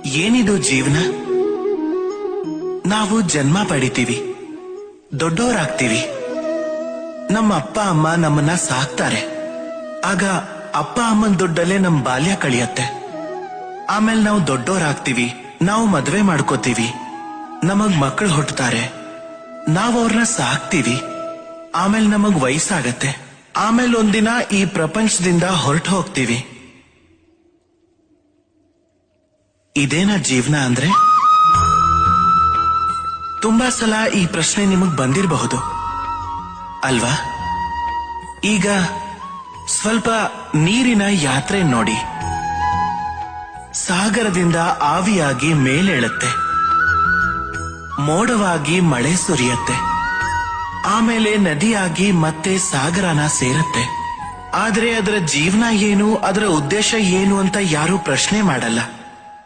ಏನಿದು ಜೀವನ? ನಾವು ಜನ್ಮ ಪಡಿತೀವಿ, ದೊಡ್ಡವರಾಗ್ತೀವಿ, ನಮ್ಮ ಅಪ್ಪ ಅಮ್ಮ ನಮ್ಮನ್ನ ಸಾಕ್ತಾರೆ. ಆಗ ಅಪ್ಪ ಅಮ್ಮನ ದುಡ್ಡಲ್ಲೇ ನಮ್ ಬಾಲ್ಯ ಕಳಿಯತ್ತೆ. ಆಮೇಲೆ ನಾವು ದೊಡ್ಡವರಾಗ್ತೀವಿ, ನಾವು ಮದ್ವೆ ಮಾಡ್ಕೋತೀವಿ, ನಮಗ್ ಮಕ್ಕಳು ಹುಟ್ಟುತ್ತಾರೆ, ನಾವು ಅವ್ರನ್ನ ಸಾಕ್ತೀವಿ. ಆಮೇಲೆ ನಮಗ್ ವಯಸ್ಸಾಗತ್ತೆ. ಆಮೇಲೆ ಒಂದಿನ ಈ ಪ್ರಪಂಚದಿಂದ ಹೊರಟು ಹೋಗ್ತೀವಿ. ಇದೇನಾ ಜೀವನ ಅಂದ್ರೆ? ತುಂಬಾ ಸಲ ಈ ಪ್ರಶ್ನೆ ನಿಮಗ್ ಬಂದಿರಬಹುದು ಅಲ್ವಾ? ಈಗ ಸ್ವಲ್ಪ ನೀರಿನ ಯಾತ್ರೆ ನೋಡಿ. ಸಾಗರದಿಂದ ಆವಿಯಾಗಿ ಮೇಲೇಳುತ್ತೆ, ಮೋಡವಾಗಿ ಮಳೆ ಸುರಿಯತ್ತೆ, ಆಮೇಲೆ ನದಿಯಾಗಿ ಮತ್ತೆ ಸಾಗರನ ಸೇರತ್ತೆ. ಆದ್ರೆ ಅದರ ಜೀವನ ಏನು, ಅದರ ಉದ್ದೇಶ ಏನು ಅಂತ ಯಾರೂ ಪ್ರಶ್ನೆ ಮಾಡಲ್ಲ.